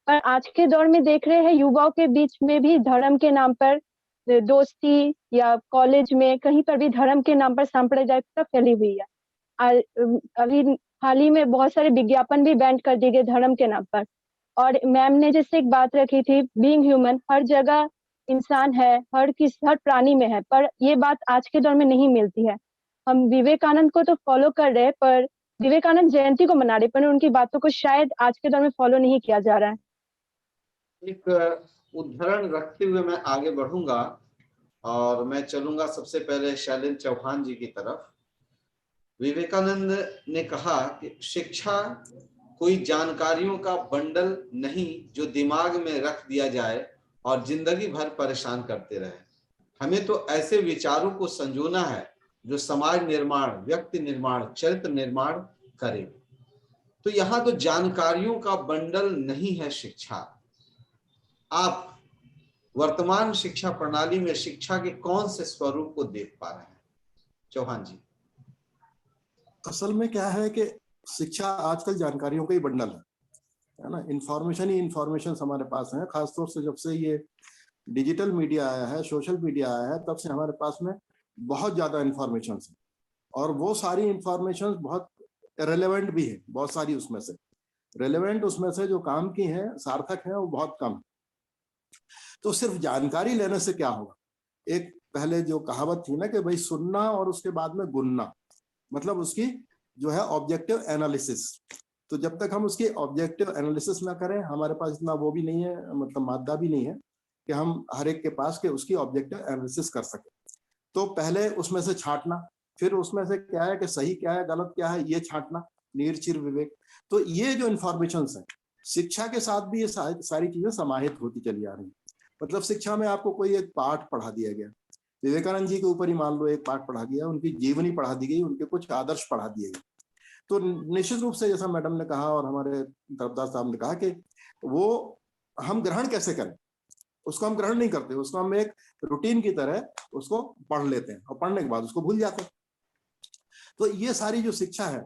[SPEAKER 6] पर आज के दौर में देख रहे हैं युवाओं के बीच में भी धर्म के नाम पर दोस्ती या कॉलेज में कहीं पर भी धर्म के नाम पर सांप्रदायिकता फैली हुई है। अभी हाल ही में बहुत सारे विज्ञापन भी बैन कर दिए गए धर्म के नाम पर। और मैम ने जैसे एक बात रखी थी, बीइंग ह्यूमन, हर जगह इंसान है, हर प्राणी में है, पर ये बात आज के दौर में नहीं मिलती है। हम विवेकानंद को तो फॉलो कर रहे हैं, पर विवेकानंद जयंती को मना रहे, पर उनकी बातों को शायद आज के दौर में फॉलो नहीं किया जा रहा है।
[SPEAKER 1] एक उदाहरण रखते हुए मैं आगे बढ़ूंगा और मैं चलूंगा सबसे पहले शैलेंद्र चौहान जी की तरफ। विवेकानंद ने कहा कि शिक्षा कोई जानकारियों का बंडल नहीं जो दिमाग में रख दिया जाए और जिंदगी भर परेशान करते रहे। हमें तो ऐसे विचारों को संजोना है जो समाज निर्माण, व्यक्ति निर्माण, चरित्र निर्माण करे। तो यहाँ तो जानकारियों का बंडल नहीं है शिक्षा। आप वर्तमान शिक्षा प्रणाली में शिक्षा के कौन से स्वरूप को देख पा रहे हैं चौहान जी?
[SPEAKER 2] असल में क्या है कि शिक्षा आजकल जानकारियों का ही बंडल है ना। इंफॉर्मेशन ही इंफॉर्मेशन हमारे पास है। खासतौर से जब से ये डिजिटल मीडिया आया है, सोशल मीडिया आया है, तब से हमारे पास में बहुत ज्यादा इंफॉर्मेशन है और वो सारी इंफॉर्मेशन बहुत रेलेवेंट भी है। बहुत सारी उसमें से रेलेवेंट, उसमें से जो काम की है, सार्थक है, वो बहुत कम है। तो सिर्फ जानकारी लेने से क्या होगा? एक पहले जो कहावत थी ना कि भाई सुनना और उसके बाद में गुनना, मतलब उसकी जो है ऑब्जेक्टिव एनालिसिस। तो जब तक हम उसकी ऑब्जेक्टिव एनालिसिस ना करें, हमारे पास इतना वो भी नहीं है, मतलब मादा भी नहीं है कि हम हर एक के पास के उसकी ऑब्जेक्टिव एनालिसिस कर सके। तो पहले उसमें से छांटना, फिर उसमें से क्या है कि सही क्या है, गलत क्या है, ये छांटना, निर्चिर विवेक। तो ये जो इंफॉर्मेशन है, शिक्षा के साथ भी ये सारी चीजें समाहित होती चली आ रही। मतलब शिक्षा में आपको कोई एक पाठ पढ़ा दिया गया, विवेकानंद जी के ऊपर ही मान लो एक पाठ पढ़ा गया, उनकी जीवनी पढ़ा दी गई, उनके कुछ आदर्श पढ़ा दिए गए। तो निश्चित रूप से जैसा मैडम ने कहा और हमारे तरफदार साहब ने कहा कि वो हम ग्रहण कैसे करें, उसको हम ग्रहण नहीं करते, उसको हम एक रूटीन की तरह उसको पढ़ लेते हैं और पढ़ने के बाद उसको भूल जाते हैं। तो ये सारी जो शिक्षा है,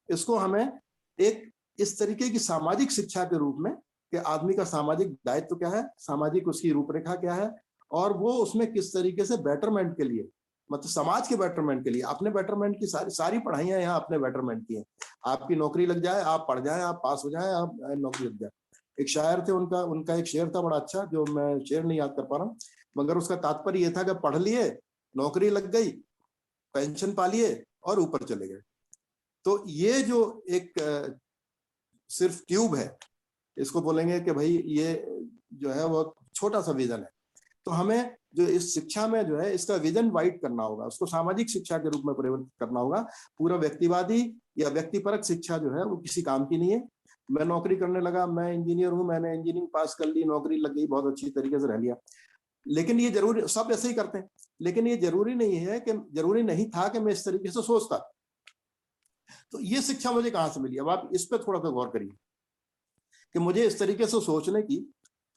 [SPEAKER 2] इसको हमें एक इस तरीके की सामाजिक शिक्षा के रूप में कि आदमी का सामाजिक दायित्व क्या है, सामाजिक उसकी रूपरेखा क्या है, और वो उसमें किस तरीके से बेटरमेंट के लिए, मतलब समाज के बेटरमेंट के लिए, अपने बेटरमेंट की सारी पढ़ाइयां यहाँ अपने बेटरमेंट की हैं। आपकी नौकरी लग जाए, आप पढ़ जाए, आप पास हो जाए, आप नौकरी लग जाए। एक शायर थे, उनका एक शेर था बड़ा अच्छा, जो मैं शेर नहीं याद कर पा रहा हूँ, मगर उसका तात्पर्य ये था कि पढ़ लिए, नौकरी लग गई, पेंशन पा लिए और ऊपर चले गए। तो ये जो एक सिर्फ ट्यूब है, इसको बोलेंगे कि भाई ये जो है वो छोटा सा विजन है। तो हमें जो इस शिक्षा में जो है इसका विजन वाइड करना होगा, उसको सामाजिक शिक्षा के रूप में परिवर्तित करना होगा। पूरा व्यक्तिवादी या व्यक्तिपरक शिक्षा जो है वो किसी काम की नहीं है। मैं नौकरी करने लगा, मैं इंजीनियर हूं, मैंने इंजीनियरिंग पास कर ली, नौकरी लग गई, बहुत अच्छी तरीके से रह लिया, लेकिन ये जरूरी, सब ऐसे ही करते हैं, लेकिन ये जरूरी नहीं है कि, जरूरी नहीं था कि मैं इस तरीके से सोचता। तो ये शिक्षा मुझे कहाँ से मिली? अब आप इस पर थोड़ा सा गौर करिए कि मुझे इस तरीके से सोचने की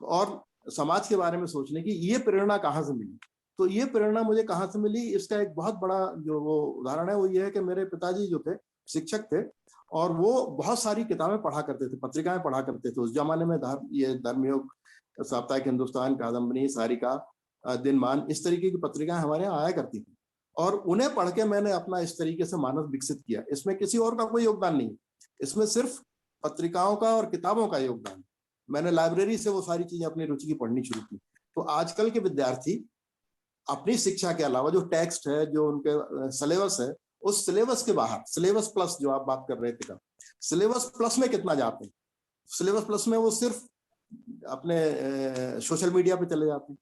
[SPEAKER 2] और समाज के बारे में सोचने की ये प्रेरणा कहाँ से मिली। तो ये प्रेरणा मुझे कहाँ से मिली, इसका एक बहुत बड़ा जो वो उदाहरण है वो ये है कि मेरे पिताजी जो थे शिक्षक थे और वो बहुत सारी किताबें पढ़ा करते थे, पत्रिकाएं पढ़ा करते थे। उस जमाने में धर्मयोग, साप्ताहिक हिंदुस्तान, कादम्बनी, सारिका, दिनमान, इस तरीके की पत्रिकाएं हमारे यहाँ आया करती थी और उन्हें पढ़ के मैंने अपना इस तरीके से मानस विकसित किया। इसमें किसी और का कोई योगदान नहीं, इसमें सिर्फ पत्रिकाओं का और किताबों का योगदान। मैंने लाइब्रेरी से वो सारी चीजें अपनी रुचि की पढ़नी शुरू की। तो आजकल के विद्यार्थी अपनी शिक्षा के अलावा जो टेक्स्ट है, जो उनके सिलेबस है, उस सिलेबस के बाहर, सिलेबस प्लस जो आप बात कर रहे थे, सिलेबस प्लस में कितना जाते हैं? सिलेबस प्लस में वो सिर्फ अपने सोशल मीडिया पे चले जाते हैं,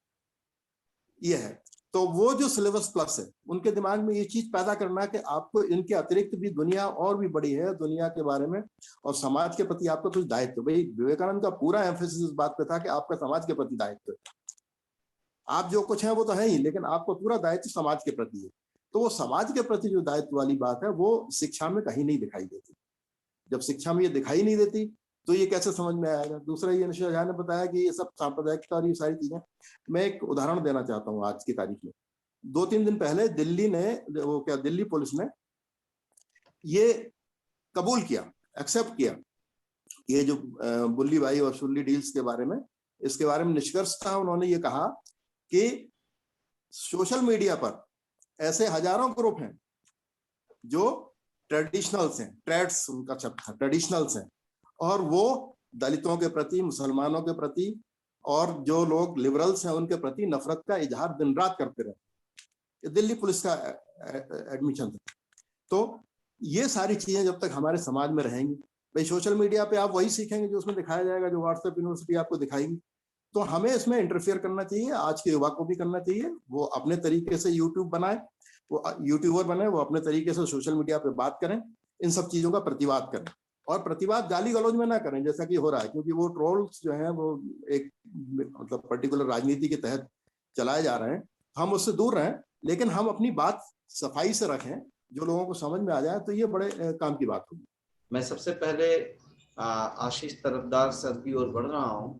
[SPEAKER 2] ये है। तो वो जो सिलेबस प्लस है, उनके दिमाग में ये चीज पैदा करना कि आपको इनके अतिरिक्त भी दुनिया और भी बड़ी है, दुनिया के बारे में और समाज के प्रति आपका कुछ दायित्व। भाई विवेकानंद का पूरा एम्फेसिस इस बात पे था कि आपका समाज के प्रति दायित्व है। आप जो कुछ है वो तो है ही, लेकिन आपको पूरा दायित्व समाज के प्रति है। तो वो समाज के प्रति जो दायित्व वाली बात है वो शिक्षा में कहीं नहीं दिखाई देती। जब शिक्षा में ये दिखाई नहीं देती तो ये कैसे समझ में आएगा? दूसरा, ये निश्चय झा ने बताया कि ये सब सांप्रदायिकता और ये सारी चीजें, मैं एक उदाहरण देना चाहता हूँ आज की तारीख में। 2-3 दिन पहले दिल्ली पुलिस ने ये कबूल किया, एक्सेप्ट किया, ये जो बुल्ली भाई और शुल्ली डील्स के बारे में, इसके बारे में निष्कर्ष था। उन्होंने ये कहा कि सोशल मीडिया पर ऐसे हजारों ग्रुप हैं जो ट्रेडिशनल्स हैं, ट्रेड्स उनका शब्द था, ट्रेडिशनल्स हैं, और वो दलितों के प्रति, मुसलमानों के प्रति और जो लोग लिबरल्स हैं उनके प्रति नफरत का इजहार दिन रात करते रहे। ये दिल्ली पुलिस का एडमिशन था। तो ये सारी चीजें जब तक हमारे समाज में रहेंगी, भाई सोशल मीडिया पे आप वही सीखेंगे जो उसमें दिखाया जाएगा, जो व्हाट्सएप यूनिवर्सिटी आपको दिखाएगी। तो हमें इसमें इंटरफेयर करना चाहिए, आज के युवा को भी करना चाहिए। वो अपने तरीके से यूट्यूब बनाए, वो यूट्यूबर बने, वो अपने तरीके से सोशल मीडिया पे बात करें, इन सब चीजों का प्रतिवाद करें और प्रतिवाद गाली गलौज में ना करें जैसा कि हो रहा है, क्योंकि वो ट्रोल्स जो है वो एक मतलब पर्टिकुलर राजनीति के तहत चलाए जा रहे हैं। हम उससे दूर रहें, लेकिन हम अपनी बात सफाई से रखें, जो लोगों को समझ में आ जाए, तो ये बड़े काम की बात होगी।
[SPEAKER 1] मैं सबसे पहले आशीष तरफदार सर की ओर बढ़ रहा हूं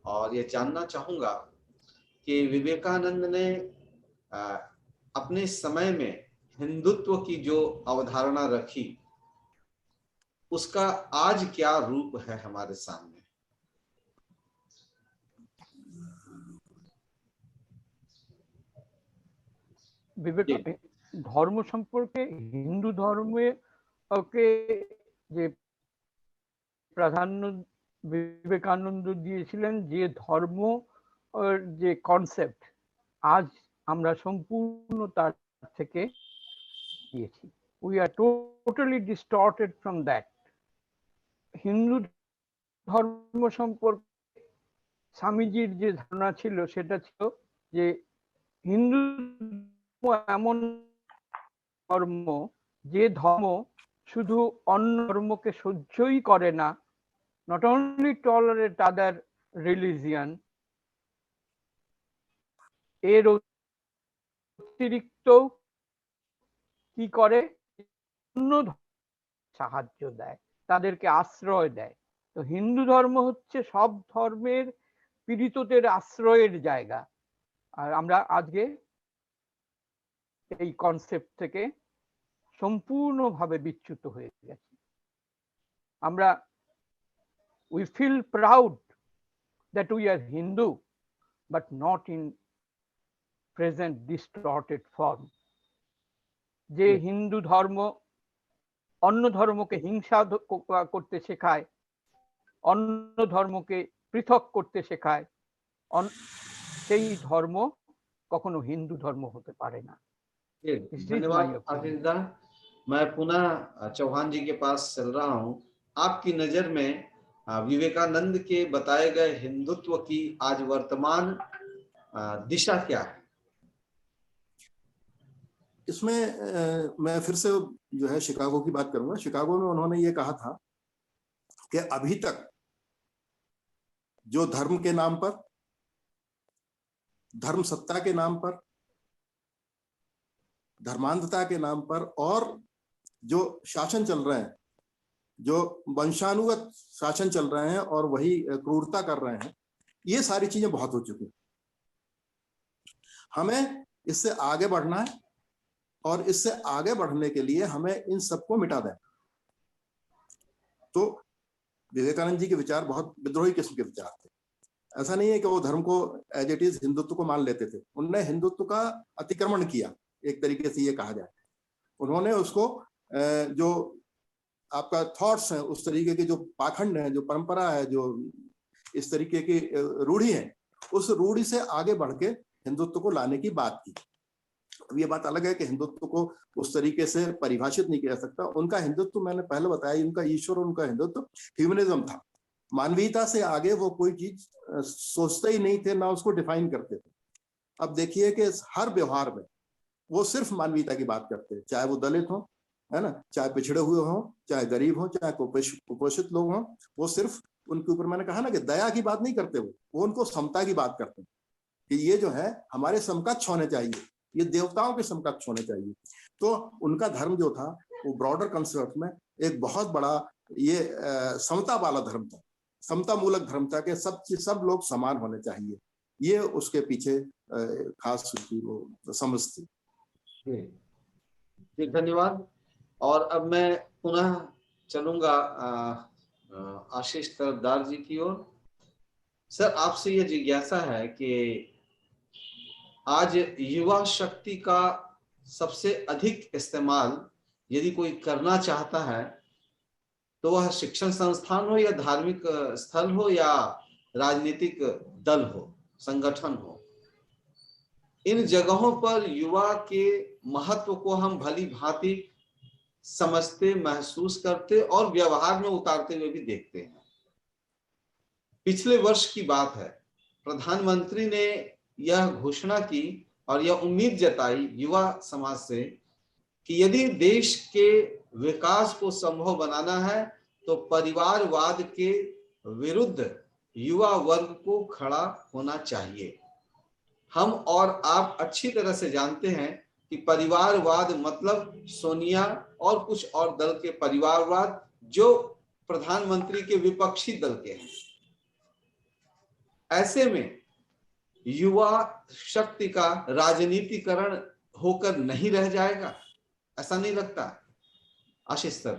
[SPEAKER 1] और ये जानना चाहूंगा कि विवेकानंद ने अपने समय में हिंदुत्व की जो अवधारणा रखी, उसका आज क्या रूप है हमारे सामने?
[SPEAKER 4] ধর্ম সম্পর্কে হিন্দু ধর্মকে যে প্রাধান্য বিবেকানন্দ দিয়েছিলেন, যে ধর্ম যে কনসেপ্ট, আজ আমরা সম্পূর্ণ তার থেকে দিয়েছি। We are totally distorted from that. Hindu ধর্ম সম্পর্কে স্বামীজির যে ধারণা ছিল সেটা ছিল যে হিন্দু এমন ধর্ম যে ধর্ম শুধু অন্য ধর্মকে সহ্যই করে না, not only tolerate other religion, এর অতিরিক্ত কি করে, অন্য সাহায্য দেয়, তাদেরকে আশ্রয় দেয়। তো হিন্দু ধর্ম হচ্ছে সব ধর্মের পীড়িতদের আশ্রয়ের জায়গা। আর আমরা আজকে এই কনসেপ্ট থেকে সম্পূর্ণভাবে বিচ্যুত হয়ে গেছি। আমরা we feel proud that we are Hindu, but not in present distorted form. যে হিন্দু ধর্ম অন্য ধর্মকে হিংসা করতে শেখায়, অন্য ধর্মকে পৃথক করতে শেখায়, সেই ধর্ম কখনো হিন্দু ধর্ম হতে পারে না।
[SPEAKER 1] धन्यवाद आशीष दा। मैं पुनः चौहान जी के पास चल रहा हूं। आपकी नजर में विवेकानंद के बताए गए हिंदुत्व की आज वर्तमान दिशा क्या है?
[SPEAKER 2] इसमें मैं फिर से जो है शिकागो की बात करूंगा। शिकागो में उन्होंने ये कहा था कि अभी तक जो धर्म के नाम पर, धर्म सत्ता के नाम पर, धर्मांधता के नाम पर और जो शासन चल रहे हैं, जो वंशानुगत शासन चल रहे हैं और वही क्रूरता कर रहे हैं, ये सारी चीजें बहुत हो चुकी हैं। हमें इससे आगे बढ़ना है और इससे आगे बढ़ने के लिए हमें इन सबको मिटा देना। तो विवेकानंद जी के विचार बहुत विद्रोही किस्म के विचार थे। ऐसा नहीं है कि वो धर्म को एज इट इज हिंदुत्व को मान लेते थे, उन्होंने हिंदुत्व का अतिक्रमण किया, एक तरीके से ये कहा जाए। उन्होंने उसको जो आपका थॉट्स हैं, उस तरीके के जो पाखंड है, जो परंपरा है, जो इस तरीके की रूढ़ी है, उस रूढ़ी से आगे बढ़ के हिंदुत्व को लाने की बात की। अब ये बात अलग है कि हिंदुत्व को उस तरीके से परिभाषित नहीं किया जा सकता। उनका हिंदुत्व, मैंने पहले बताया, उनका ईश्वर, उनका हिंदुत्व ह्यूमनिज्म था। मानवीयता से आगे वो कोई चीज सोचते ही नहीं थे, ना उसको डिफाइन करते थे। अब देखिए कि हर व्यवहार में वो सिर्फ मानवीयता की बात करते हैं, चाहे वो दलित हो, है ना, चाहे पिछड़े हुए हों, चाहे गरीब हों, चाहे कुपोषित लोग हों, वो सिर्फ उनके ऊपर, मैंने कहा ना कि दया की बात नहीं करते, वो उनको समता की बात करते हैं कि ये जो है हमारे समकक्ष होने चाहिए, ये देवताओं के समकक्ष होने चाहिए। तो उनका धर्म जो था वो ब्रॉडर कंसेप्ट में एक बहुत बड़ा ये समता वाला धर्म था, समता मूलक धर्म था कि सब लोग समान होने चाहिए। ये उसके पीछे खास वो समझ थी।
[SPEAKER 1] जी धन्यवाद। और अब मैं पुनः चलूंगा आशीष तरफदार जी की ओर। सर, आपसे यह जिज्ञासा है कि आज युवा शक्ति का सबसे अधिक इस्तेमाल यदि कोई करना चाहता है तो वह शिक्षण संस्थान हो या धार्मिक स्थल हो या राजनीतिक दल हो, संगठन हो, इन जगहों पर युवा के महत्व को हम भली भांति समझते, महसूस करते और व्यवहार में उतारते हुए भी देखते हैं। पिछले वर्ष की बात है, प्रधानमंत्री ने यह घोषणा की और यह उम्मीद जताई युवा समाज से कि यदि देश के विकास को संभव बनाना है तो परिवारवाद के विरुद्ध युवा वर्ग को खड़ा होना चाहिए। हम और आप अच्छी तरह से जानते हैं कि परिवारवाद मतलब सोनिया और कुछ और दल के परिवारवाद जो प्रधानमंत्री के विपक्षी दल के हैं। ऐसे में युवा शक्ति का राजनीतिकरण होकर नहीं रह जाएगा, ऐसा नहीं लगता? आशीष सर।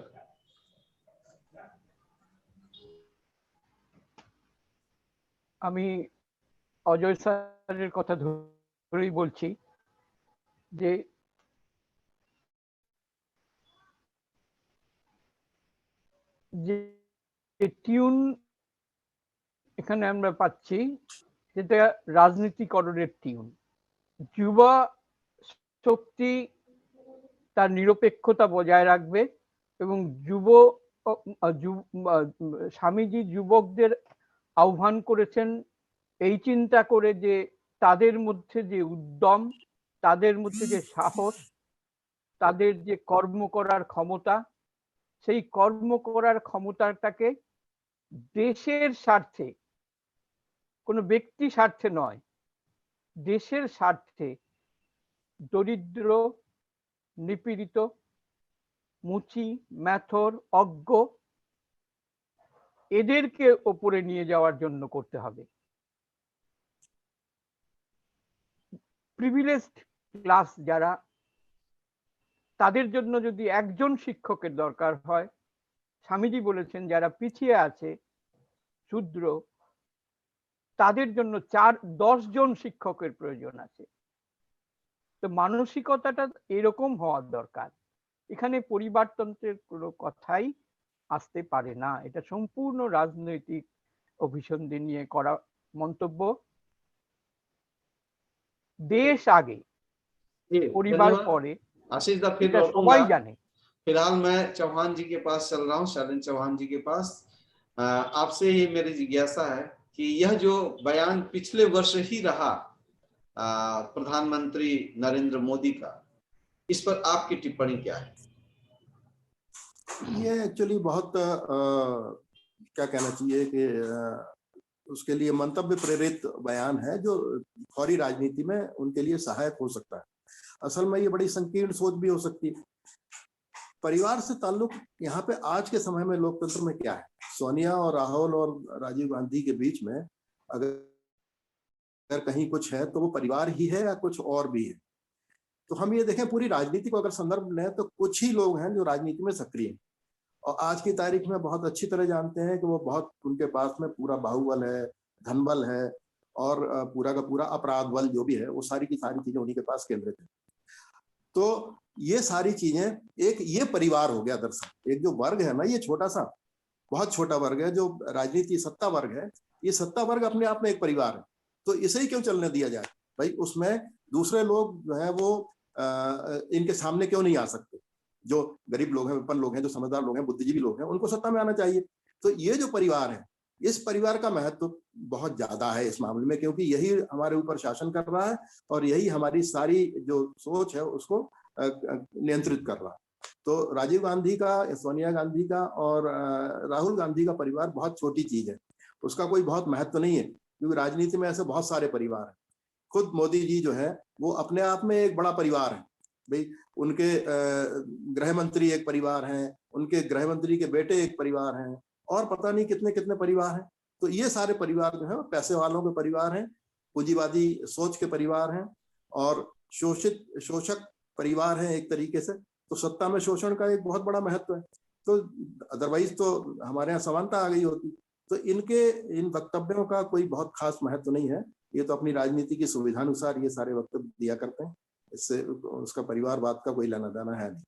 [SPEAKER 4] আমি অজয় স্যারের কথা ধরেই বলছি যে টিউন এখানে আমরা পাচ্ছি যেটা রাজনীতিকরণের টিউন। যুবা শক্তি তার নিরপেক্ষতা বজায় রাখবে এবং স্বামীজি যুবকদের আহ্বান করেছেন এই চিন্তা করে যে তাদের মধ্যে যে উদ্যম, তাদের মধ্যে যে সাহস, তাদের যে কর্ম করার ক্ষমতা, সেই কর্ম করার ক্ষমতাটাকে দেশের স্বার্থে, কোনো ব্যক্তি স্বার্থে নয়, দেশের স্বার্থে দরিদ্র, নিপীড়িত, মুচি, ম্যাথর, অজ্ঞ এদেরকে ওপরে নিয়ে যাওয়ার জন্য করতে হবে। প্রিভিলেজড ক্লাস যারা, তাদের জন্য যদি একজন শিক্ষকের দরকার হয়, স্বামীজি বলেছেন যারা পিছিয়ে আছে, শূদ্র, তাদের জন্য 4-10 জন শিক্ষকের প্রয়োজন আছে। তো মানসিকতাটা এরকম হওয়ার দরকার। এখানে পরিবারতন্ত্রের কোনো কথাই আসতে পারে না। এটা সম্পূর্ণ রাজনৈতিক অভিসন্ধি নিয়ে করা মন্তব্য। देश आगे, परिवार परे।
[SPEAKER 1] आशीष दा, फिर
[SPEAKER 4] सबाई जाने।
[SPEAKER 1] फिलहाल मैं चौहान जी के पास चल रहा हूँ, शालिन चौहान जी के पास। आपसे ही मेरी जिज्ञासा है कि यह जो बयान पिछले वर्ष ही रहा प्रधानमंत्री नरेंद्र मोदी का, इस पर आपकी टिप्पणी क्या है?
[SPEAKER 2] ये एक्चुअली बहुत क्या कहना चाहिए कि उसके लिए मंतव्य प्रेरित बयान है जो फौरी राजनीति में उनके लिए सहायक हो सकता है। असल में ये बड़ी संकीर्ण सोच भी हो सकती है। परिवार से ताल्लुक यहाँ पे आज के समय में लोकतंत्र में क्या है? सोनिया और राहुल और राजीव गांधी के बीच में अगर कहीं कुछ है तो वो परिवार ही है या कुछ और भी है? तो हम ये देखें, पूरी राजनीति को अगर संदर्भ लें तो कुछ ही लोग हैं जो राजनीति में सक्रिय हैं और आज की तारीख में बहुत अच्छी तरह जानते हैं कि वो बहुत, उनके पास में पूरा बाहुबल है, धनबल है और पूरा का पूरा अपराध बल जो भी है वो सारी की सारी चीजें उन्हीं के पास केंद्रित है। तो ये सारी चीजें एक ये परिवार हो गया। दरअसल एक जो वर्ग है ना, ये छोटा सा बहुत छोटा वर्ग है जो राजनीति सत्ता वर्ग है, ये सत्ता वर्ग अपने आप में एक परिवार है। तो इसे ही क्यों चलने दिया जाए भाई? उसमें दूसरे लोग जो है वो इनके सामने क्यों नहीं आ सकते? जो गरीब लोग हैं, विपन्न लोग हैं, जो समझदार लोग हैं, बुद्धिजीवी लोग हैं, उनको सत्ता में आना चाहिए। तो ये जो परिवार है, इस परिवार का महत्व बहुत ज्यादा है इस मामले में, क्योंकि यही हमारे ऊपर शासन कर रहा है और यही हमारी सारी जो सोच है उसको नियंत्रित कर रहा है। तो राजीव गांधी का, सोनिया गांधी का और राहुल गांधी का परिवार बहुत छोटी चीज है, उसका कोई बहुत महत्व नहीं है, क्योंकि राजनीति में ऐसे बहुत सारे परिवार हैं। खुद मोदी जी जो है वो अपने आप में एक बड़ा परिवार है भाई। उनके गृह मंत्री एक परिवार हैं, उनके गृह मंत्री के बेटे एक परिवार हैं और पता नहीं कितने कितने परिवार हैं। तो ये सारे परिवार जो है पैसे वालों के परिवार हैं, पूंजीवादी सोच के परिवार हैं और शोषक परिवार हैं एक तरीके से। तो सत्ता में शोषण का एक बहुत बड़ा महत्व है। तो अदरवाइज तो हमारे यहाँ समानता आ गई होती। तो इनके इन वक्तव्यों का कोई बहुत खास महत्व नहीं है। ये तो अपनी राजनीति की सुविधानुसार ये सारे वक्तव्य दिया करते हैं, इससे उसका परिवारवाद का कोई लेना देना है नहीं।